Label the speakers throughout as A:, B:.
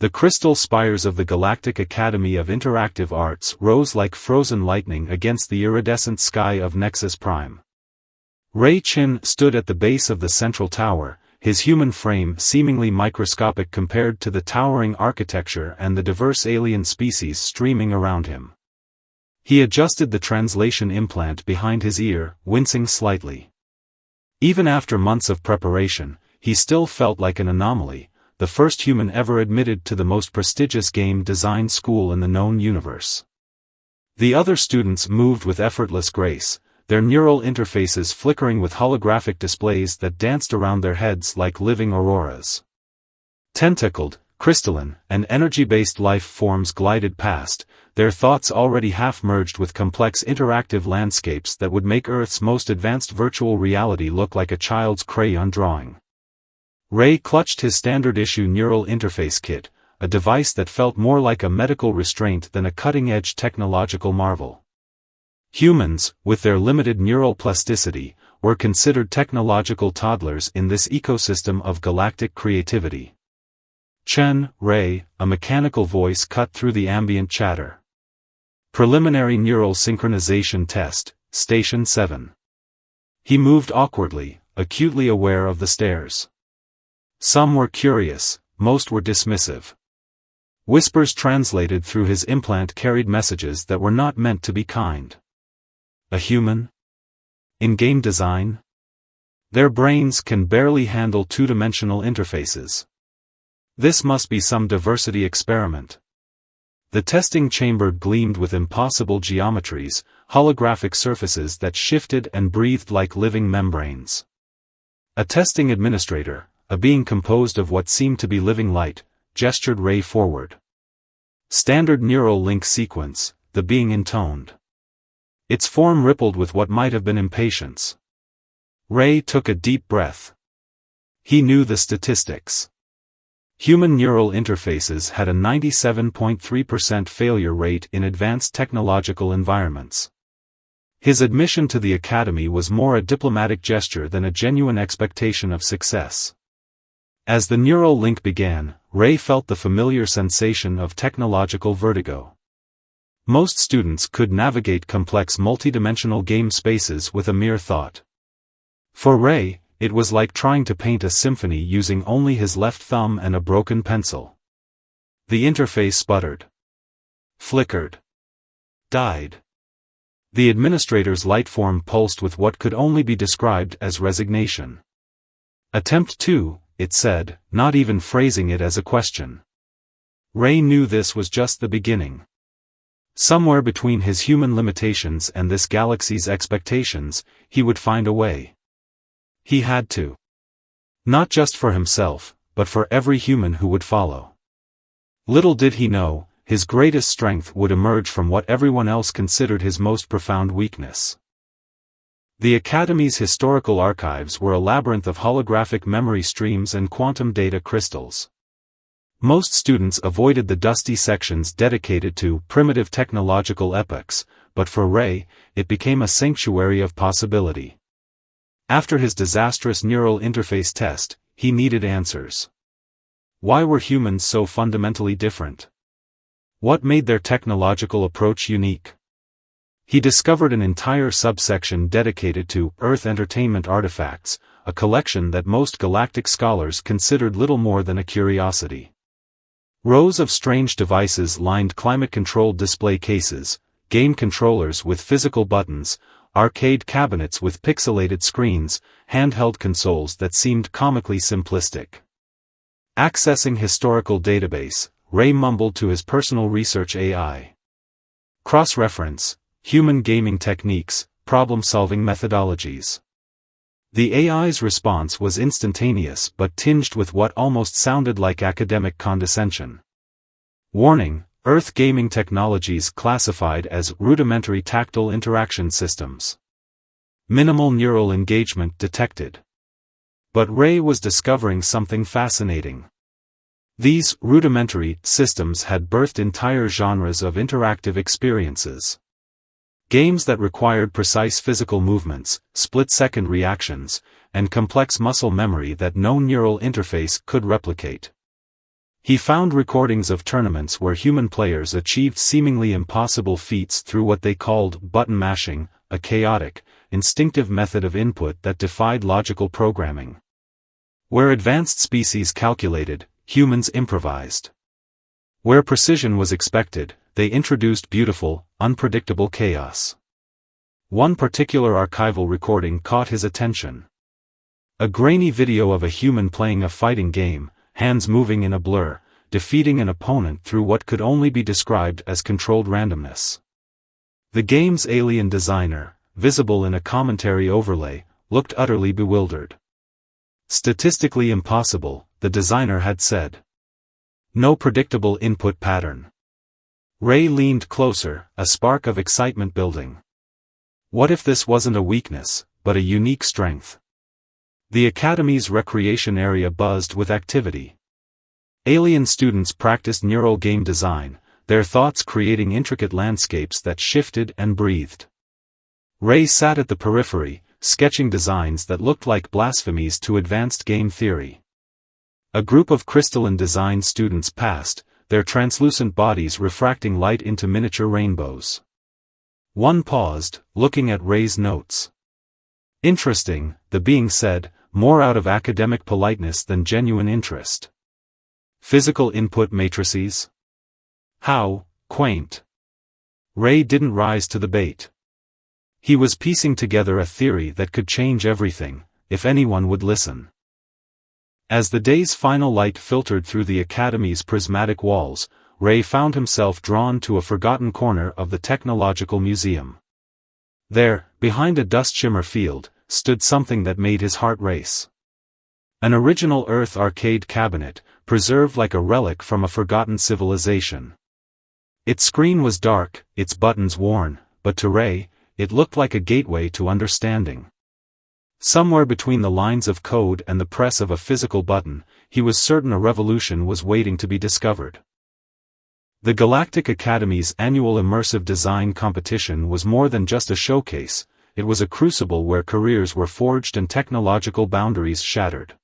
A: The crystal spires of the Galactic Academy of Interactive Arts rose like frozen lightning against the iridescent sky of Nexus Prime. Ray Chin stood at the base of the central tower, his human frame seemingly microscopic compared to the towering architecture and the diverse alien species streaming around him. He adjusted the translation implant behind his ear, wincing slightly. Even after months of preparation, he still felt like an anomaly, the first human ever admitted to the most prestigious game design school in the known universe. The other students moved with effortless grace, their neural interfaces flickering with holographic displays that danced around their heads like living auroras. Tentacled, crystalline, and energy-based life forms glided past, their thoughts already half-merged with complex interactive landscapes that would make Earth's most advanced virtual reality look like a child's crayon drawing. Ray clutched his standard-issue neural interface kit, a device that felt more like a medical restraint than a cutting-edge technological marvel. Humans, with their limited neural plasticity, were considered technological toddlers in this ecosystem of galactic creativity. Chen, Ray, a mechanical voice cut through the ambient chatter. Preliminary neural synchronization test, Station 7. He moved awkwardly, acutely aware of the stares. Some were curious, most were dismissive. Whispers translated through his implant carried messages that were not meant to be kind. A human? In game design? Their brains can barely handle two-dimensional interfaces. This must be some diversity experiment. The testing chamber gleamed with impossible geometries, holographic surfaces that shifted and breathed like living membranes. A testing administrator, a being composed of what seemed to be living light, gestured Ray forward. Standard neural link sequence, the being intoned. Its form rippled with what might have been impatience. Ray took a deep breath. He knew the statistics. Human neural interfaces had a 97.3% failure rate in advanced technological environments. His admission to the academy was more a diplomatic gesture than a genuine expectation of success. As the neural link began, Ray felt the familiar sensation of technological vertigo. Most students could navigate complex multidimensional game spaces with a mere thought. For Ray, it was like trying to paint a symphony using only his left thumb and a broken pencil. The interface sputtered. Flickered. Died. The administrator's light form pulsed with what could only be described as resignation. Attempt 2, it said, not even phrasing it as a question. Ray knew this was just the beginning. Somewhere between his human limitations and this galaxy's expectations, he would find a way. He had to. Not just for himself, but for every human who would follow. Little did he know, his greatest strength would emerge from what everyone else considered his most profound weakness. The Academy's historical archives were a labyrinth of holographic memory streams and quantum data crystals. Most students avoided the dusty sections dedicated to primitive technological epochs, but for Ray, it became a sanctuary of possibility. After his disastrous neural interface test, he needed answers. Why were humans so fundamentally different? What made their technological approach unique? He discovered an entire subsection dedicated to Earth entertainment artifacts, a collection that most galactic scholars considered little more than a curiosity. Rows of strange devices lined climate-controlled display cases, game controllers with physical buttons, arcade cabinets with pixelated screens, handheld consoles that seemed comically simplistic. Accessing historical database, Ray mumbled to his personal research AI. Cross-reference, human gaming techniques, problem-solving methodologies. The AI's response was instantaneous but tinged with what almost sounded like academic condescension. Warning: Earth gaming technologies classified as rudimentary tactile interaction systems. Minimal neural engagement detected. But Ray was discovering something fascinating. These rudimentary systems had birthed entire genres of interactive experiences. Games that required precise physical movements, split-second reactions, and complex muscle memory that no neural interface could replicate. He found recordings of tournaments where human players achieved seemingly impossible feats through what they called button mashing, a chaotic, instinctive method of input that defied logical programming. Where advanced species calculated, humans improvised. Where precision was expected, they introduced beautiful, unpredictable chaos. One particular archival recording caught his attention. A grainy video of a human playing a fighting game, hands moving in a blur, defeating an opponent through what could only be described as controlled randomness. The game's alien designer, visible in a commentary overlay, looked utterly bewildered. Statistically impossible, the designer had said. No predictable input pattern. Ray leaned closer, a spark of excitement building. What if this wasn't a weakness, but a unique strength? The Academy's recreation area buzzed with activity. Alien students practiced neural game design, their thoughts creating intricate landscapes that shifted and breathed. Ray sat at the periphery, sketching designs that looked like blasphemies to advanced game theory. A group of crystalline design students passed, their translucent bodies refracting light into miniature rainbows. One paused, looking at Ray's notes. Interesting, the being said, more out of academic politeness than genuine interest. Physical input matrices? How quaint. Ray didn't rise to the bait. He was piecing together a theory that could change everything, if anyone would listen. As the day's final light filtered through the Academy's prismatic walls, Ray found himself drawn to a forgotten corner of the Technological Museum. There, behind a dust shimmer field, stood something that made his heart race. An original Earth arcade cabinet, preserved like a relic from a forgotten civilization. Its screen was dark, its buttons worn, but to Ray, it looked like a gateway to understanding. Somewhere between the lines of code and the press of a physical button, he was certain a revolution was waiting to be discovered. The Galactic Academy's annual immersive design competition was more than just a showcase, it was a crucible where careers were forged and technological boundaries shattered.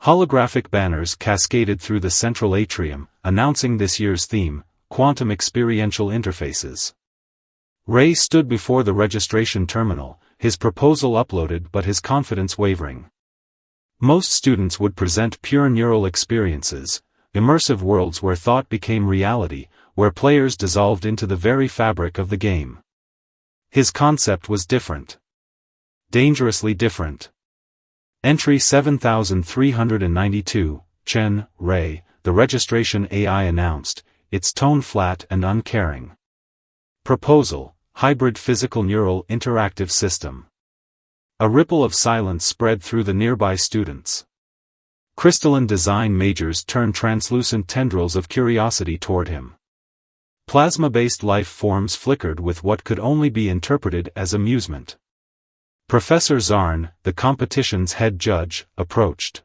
A: Holographic banners cascaded through the central atrium, announcing this year's theme, Quantum Experiential Interfaces. Ray stood before the registration terminal, his proposal uploaded but his confidence wavering. Most students would present pure neural experiences, immersive worlds where thought became reality, where players dissolved into the very fabric of the game. His concept was different. Dangerously different. Entry 7392, Chen, Ray, the registration AI announced, its tone flat and uncaring. Proposal, hybrid physical neural interactive system. A ripple of silence spread through the nearby students. Crystalline design majors turned translucent tendrils of curiosity toward him. Plasma-based life forms flickered with what could only be interpreted as amusement. Professor Zarn, the competition's head judge, approached.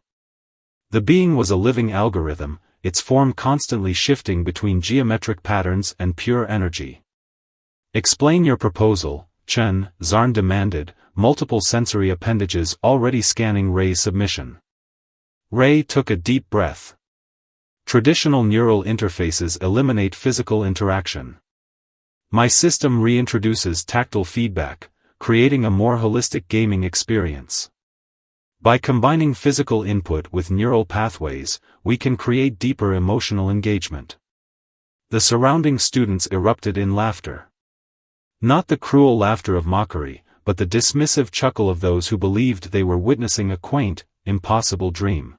A: The being was a living algorithm, its form constantly shifting between geometric patterns and pure energy. Explain your proposal, Chen, Zarn demanded, multiple sensory appendages already scanning Ray's submission. Ray took a deep breath. Traditional neural interfaces eliminate physical interaction. My system reintroduces tactile feedback, creating a more holistic gaming experience. By combining physical input with neural pathways, we can create deeper emotional engagement. The surrounding students erupted in laughter. Not the cruel laughter of mockery, but the dismissive chuckle of those who believed they were witnessing a quaint, impossible dream.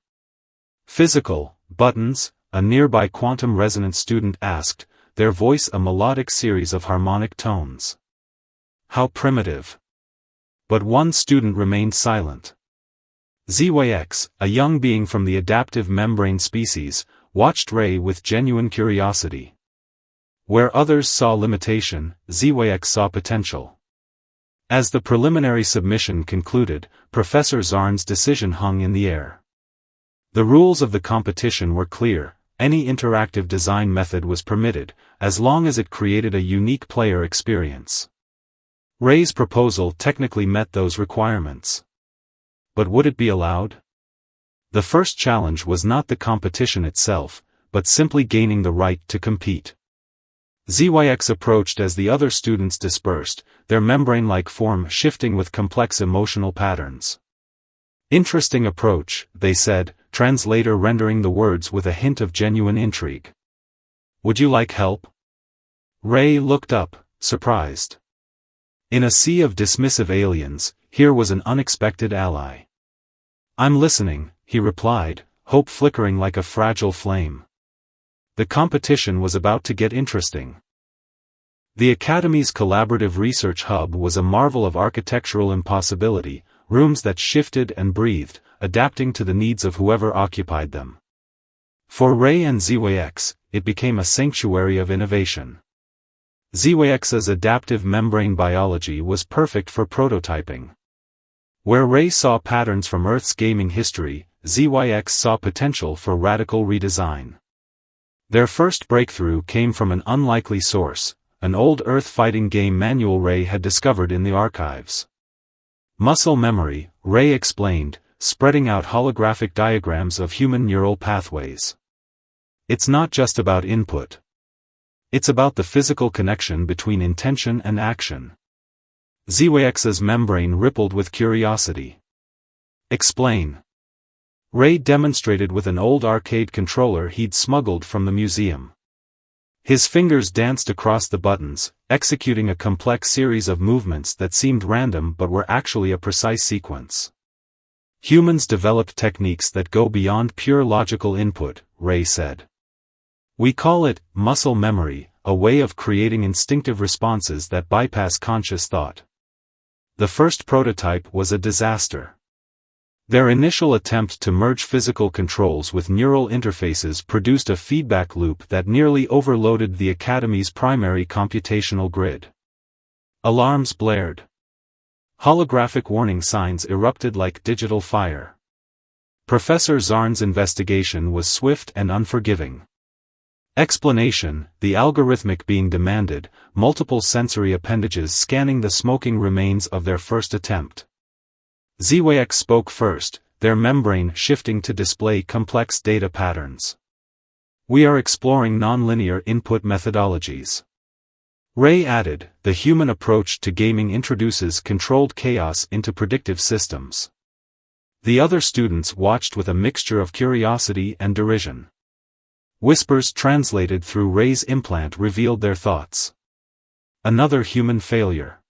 A: Physical, buttons, a nearby quantum resonance student asked, their voice a melodic series of harmonic tones. How primitive. But one student remained silent. ZYX, a young being from the adaptive membrane species, watched Ray with genuine curiosity. Where others saw limitation, ZYX saw potential. As the preliminary submission concluded, Professor Zarn's decision hung in the air. The rules of the competition were clear, any interactive design method was permitted, as long as it created a unique player experience. Ray's proposal technically met those requirements. But would it be allowed? The first challenge was not the competition itself, but simply gaining the right to compete. ZYX approached as the other students dispersed, their membrane-like form shifting with complex emotional patterns. "Interesting approach," they said, translator rendering the words with a hint of genuine intrigue. "Would you like help?" Ray looked up, surprised. In a sea of dismissive aliens, here was an unexpected ally. "I'm listening," he replied, hope flickering like a fragile flame. The competition was about to get interesting. The Academy's collaborative research hub was a marvel of architectural impossibility, rooms that shifted and breathed, adapting to the needs of whoever occupied them. For Ray and ZYX, it became a sanctuary of innovation. ZYX's adaptive membrane biology was perfect for prototyping. Where Ray saw patterns from Earth's gaming history, ZYX saw potential for radical redesign. Their first breakthrough came from an unlikely source, an old Earth fighting game manual Ray had discovered in the archives. "Muscle memory," Ray explained, spreading out holographic diagrams of human neural pathways. "It's not just about input. It's about the physical connection between intention and action." ZYX's membrane rippled with curiosity. "Explain." Ray demonstrated with an old arcade controller he'd smuggled from the museum. His fingers danced across the buttons, executing a complex series of movements that seemed random but were actually a precise sequence. "Humans developed techniques that go beyond pure logical input," Ray said. "We call it muscle memory, a way of creating instinctive responses that bypass conscious thought." The first prototype was a disaster. Their initial attempt to merge physical controls with neural interfaces produced a feedback loop that nearly overloaded the Academy's primary computational grid. Alarms blared. Holographic warning signs erupted like digital fire. Professor Zarn's investigation was swift and unforgiving. Explanation: the algorithmic being demanded, multiple sensory appendages scanning the smoking remains of their first attempt. ZYX spoke first, their membrane shifting to display complex data patterns. "We are exploring nonlinear input methodologies." Ray added, "The human approach to gaming introduces controlled chaos into predictive systems." The other students watched with a mixture of curiosity and derision. Whispers translated through Ray's implant revealed their thoughts. "Another human failure.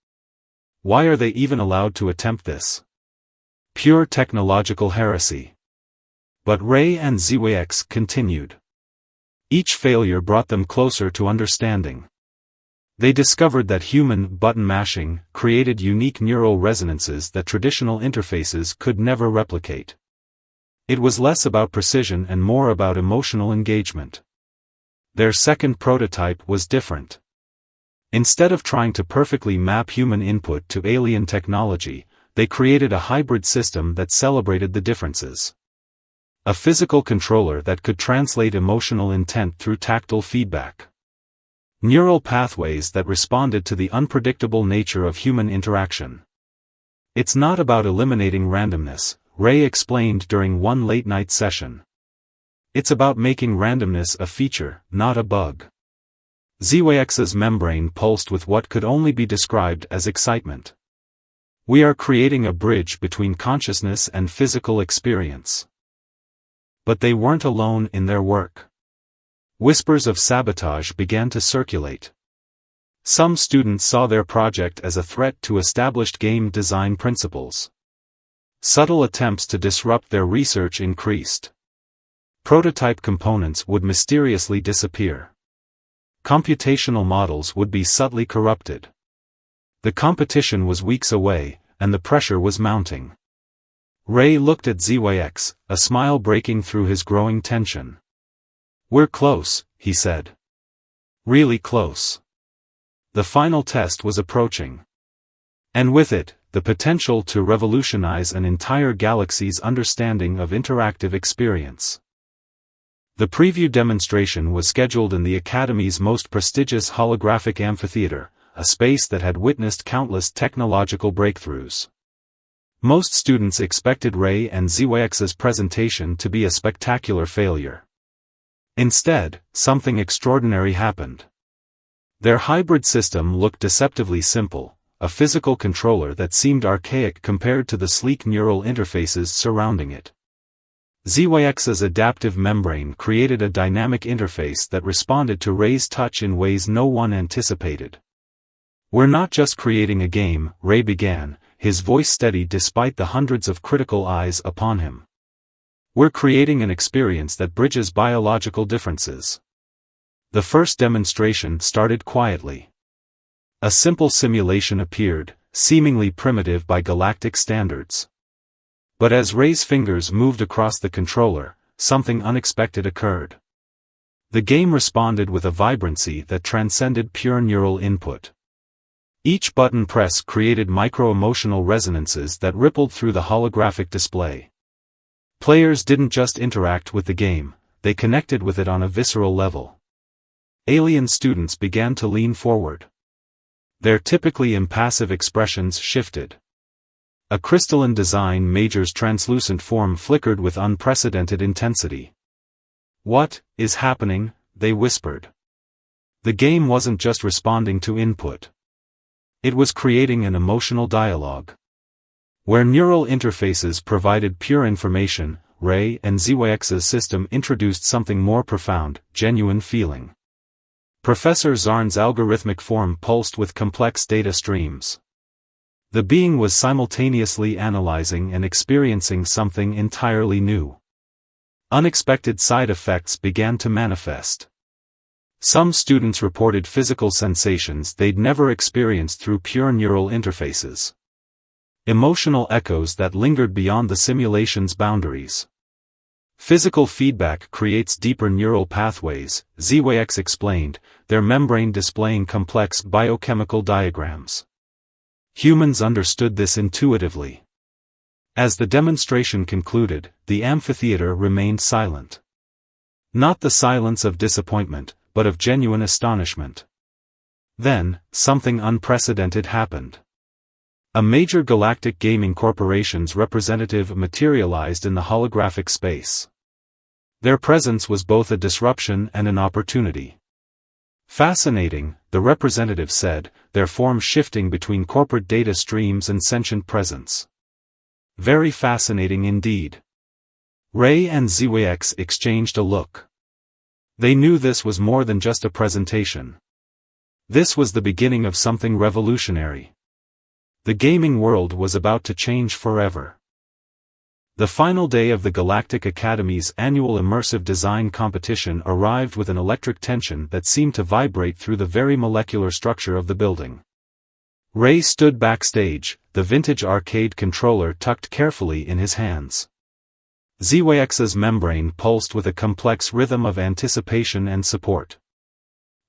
A: Why are they even allowed to attempt this? Pure technological heresy." But Ray and ZYX continued. Each failure brought them closer to understanding. They discovered that human button mashing created unique neural resonances that traditional interfaces could never replicate. It was less about precision and more about emotional engagement. Their second prototype was different. Instead of trying to perfectly map human input to alien technology, they created a hybrid system that celebrated the differences. A physical controller that could translate emotional intent through tactile feedback. Neural pathways that responded to the unpredictable nature of human interaction. "It's not about eliminating randomness," Ray explained during one late-night session. "It's about making randomness a feature, not a bug." ZYX's membrane pulsed with what could only be described as excitement. "We are creating a bridge between consciousness and physical experience." But they weren't alone in their work. Whispers of sabotage began to circulate. Some students saw their project as a threat to established game design principles. Subtle attempts to disrupt their research increased. Prototype components would mysteriously disappear. Computational models would be subtly corrupted. The competition was weeks away, and the pressure was mounting. Ray looked at ZYX, a smile breaking through his growing tension. "We're close," he said. "Really close." The final test was approaching. And with it, the potential to revolutionize an entire galaxy's understanding of interactive experience. The preview demonstration was scheduled in the Academy's most prestigious holographic amphitheater, a space that had witnessed countless technological breakthroughs. Most students expected Ray and ZYX's presentation to be a spectacular failure. Instead, something extraordinary happened. Their hybrid system looked deceptively simple, a physical controller that seemed archaic compared to the sleek neural interfaces surrounding it. ZYX's adaptive membrane created a dynamic interface that responded to Ray's touch in ways no one anticipated. "We're not just creating a game," Ray began, his voice steady despite the hundreds of critical eyes upon him. "We're creating an experience that bridges biological differences." The first demonstration started quietly. A simple simulation appeared, seemingly primitive by galactic standards. But as Ray's fingers moved across the controller, something unexpected occurred. The game responded with a vibrancy that transcended pure neural input. Each button press created micro-emotional resonances that rippled through the holographic display. Players didn't just interact with the game, they connected with it on a visceral level. Alien students began to lean forward. Their typically impassive expressions shifted. A crystalline design major's translucent form flickered with unprecedented intensity. "What is happening?" they whispered. The game wasn't just responding to input. It was creating an emotional dialogue. Where neural interfaces provided pure information, Ray and ZYX's system introduced something more profound, genuine feeling. Professor Zarn's algorithmic form pulsed with complex data streams. The being was simultaneously analyzing and experiencing something entirely new. Unexpected side effects began to manifest. Some students reported physical sensations they'd never experienced through pure neural interfaces. Emotional echoes that lingered beyond the simulation's boundaries. Physical feedback creates deeper neural pathways, ZYX explained, their membrane displaying complex biochemical diagrams. Humans understood this intuitively. As the demonstration concluded, the amphitheater remained silent. Not the silence of disappointment, but of genuine astonishment. Then, something unprecedented happened. A major galactic gaming corporation's representative materialized in the holographic space. Their presence was both a disruption and an opportunity. "Fascinating," the representative said, their form shifting between corporate data streams and sentient presence. "Very fascinating indeed." Ray and ZYX exchanged a look. They knew this was more than just a presentation. This was the beginning of something revolutionary. The gaming world was about to change forever. The final day of the Galactic Academy's annual immersive design competition arrived with an electric tension that seemed to vibrate through the very molecular structure of the building. Ray stood backstage, the vintage arcade controller tucked carefully in his hands. ZYX's membrane pulsed with a complex rhythm of anticipation and support.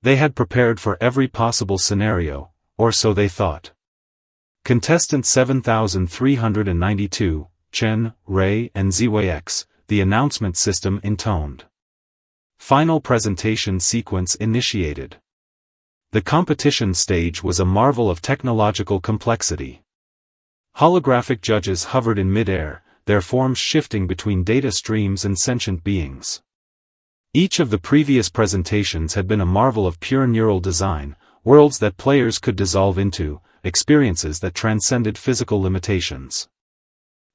A: They had prepared for every possible scenario, or so they thought. Contestant 7392, Chen, Ray and ZYX, the announcement system intoned. Final presentation sequence initiated. The competition stage was a marvel of technological complexity. Holographic judges hovered in mid-air, their forms shifting between data streams and sentient beings. Each of the previous presentations had been a marvel of pure neural design, worlds that players could dissolve into, experiences that transcended physical limitations.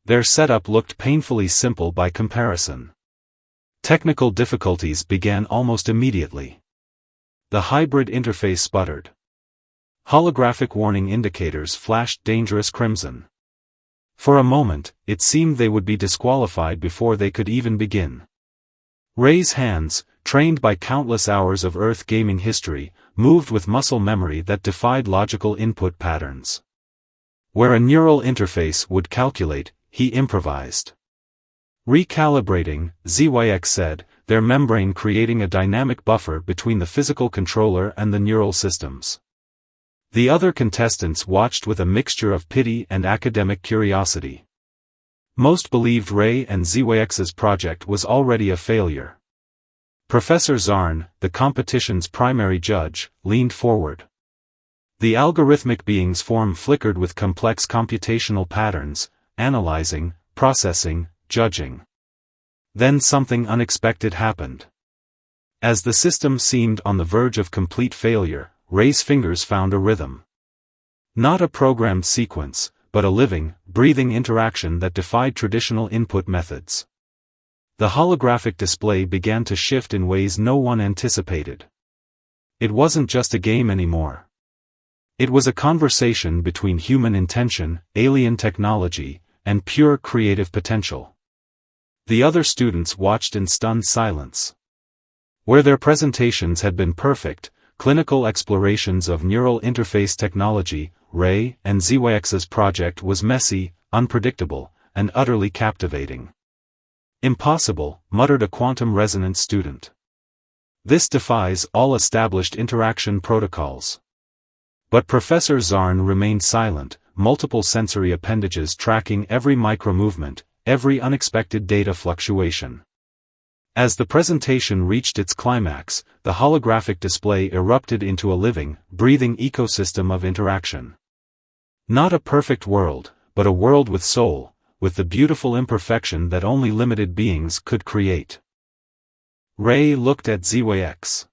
A: Their setup looked painfully simple by comparison. Technical difficulties began almost immediately. The hybrid interface sputtered. Holographic warning indicators flashed dangerous crimson. For a moment, it seemed they would be disqualified before they could even begin. Ray's hands, trained by countless hours of Earth gaming history, moved with muscle memory that defied logical input patterns. Where a neural interface would calculate, he improvised. Recalibrating, ZYX said, their membrane creating a dynamic buffer between the physical controller and the neural systems. The other contestants watched with a mixture of pity and academic curiosity. Most believed Ray and ZYX's project was already a failure. Professor Zarn, the competition's primary judge, leaned forward. The algorithmic being's form flickered with complex computational patterns, analyzing, processing, judging. Then something unexpected happened. As the system seemed on the verge of complete failure, Ray's fingers found a rhythm. Not a programmed sequence, but a living, breathing interaction that defied traditional input methods. The holographic display began to shift in ways no one anticipated. It wasn't just a game anymore. It was a conversation between human intention, alien technology, and pure creative potential. The other students watched in stunned silence. Where their presentations had been perfect, clinical explorations of neural interface technology, Ray and ZYX's project was messy, unpredictable, and utterly captivating. "Impossible," muttered a quantum resonance student. "This defies all established interaction protocols." But Professor Zarn remained silent, multiple sensory appendages tracking every micro-movement, every unexpected data fluctuation. As the presentation reached its climax, the holographic display erupted into a living, breathing ecosystem of interaction. Not a perfect world, but a world with soul, with the beautiful imperfection that only limited beings could create. Ray looked at ZYX.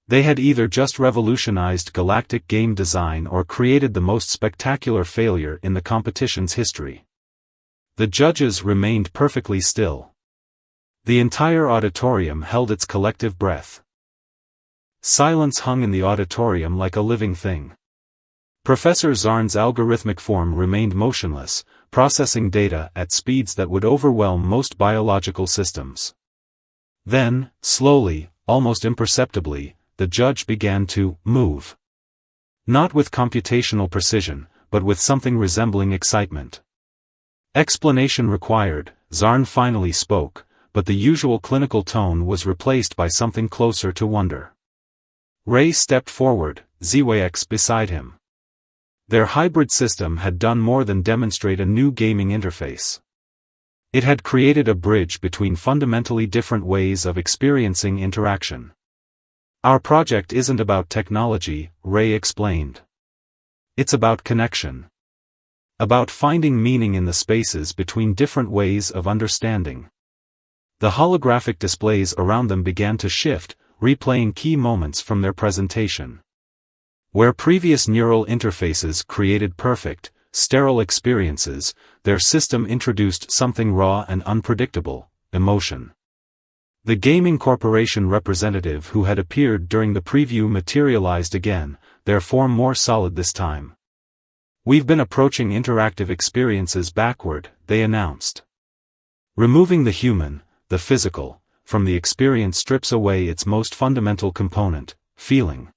A: They had either just revolutionized galactic game design or created the most spectacular failure in the competition's history. The judges remained perfectly still. The entire auditorium held its collective breath. Silence hung in the auditorium like a living thing. Professor Zarn's algorithmic form remained motionless, processing data at speeds that would overwhelm most biological systems. Then, slowly, almost imperceptibly, the judge began to move. Not with computational precision, but with something resembling excitement. Explanation required, Zarn finally spoke, but the usual clinical tone was replaced by something closer to wonder. Ray stepped forward, ZYX beside him. Their hybrid system had done more than demonstrate a new gaming interface. It had created a bridge between fundamentally different ways of experiencing interaction. "Our project isn't about technology," Ray explained. "It's about connection. About finding meaning in the spaces between different ways of understanding." The holographic displays around them began to shift, replaying key moments from their presentation. Where previous neural interfaces created perfect, sterile experiences, their system introduced something raw and unpredictable: emotion. The gaming corporation representative who had appeared during the preview materialized again, their form more solid this time. "We've been approaching interactive experiences backward," they announced. Removing the human, the physical, from the experience strips away its most fundamental component, feeling.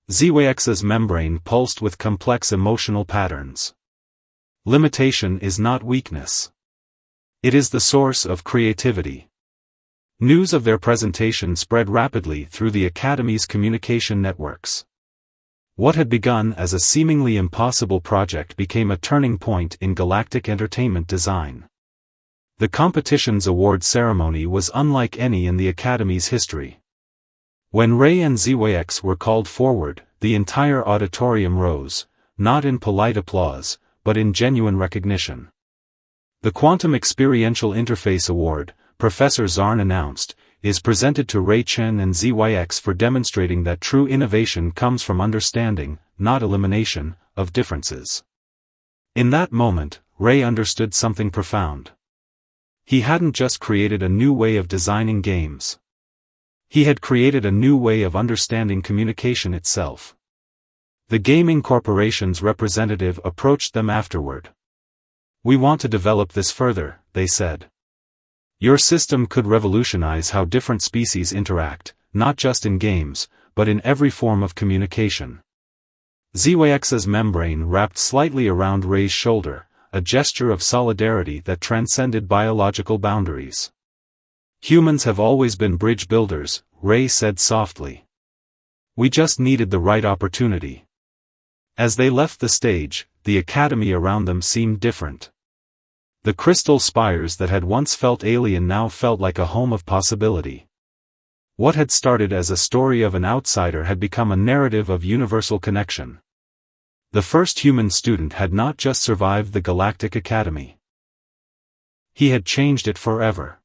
A: ZYX's membrane pulsed with complex emotional patterns. Limitation is not weakness. It is the source of creativity. News of their presentation spread rapidly through the Academy's communication networks. What had begun as a seemingly impossible project became a turning point in galactic entertainment design. The competition's award ceremony was unlike any in the Academy's history. When Ray and ZYX were called forward, the entire auditorium rose, not in polite applause, but in genuine recognition. The Quantum Experiential Interface Award, Professor Zarn announced, is presented to Ray Chen and ZYX for demonstrating that true innovation comes from understanding, not elimination, of differences. In that moment, Ray understood something profound. He hadn't just created a new way of designing games. He had created a new way of understanding communication itself. The gaming corporation's representative approached them afterward. "We want to develop this further," they said. "Your system could revolutionize how different species interact, not just in games, but in every form of communication." ZYX's membrane wrapped slightly around Ray's shoulder, a gesture of solidarity that transcended biological boundaries. "Humans have always been bridge builders," Ray said softly. "We just needed the right opportunity." As they left the stage, the Academy around them seemed different. The crystal spires that had once felt alien now felt like a home of possibility. What had started as a story of an outsider had become a narrative of universal connection. The first human student had not just survived the Galactic Academy. He had changed it forever.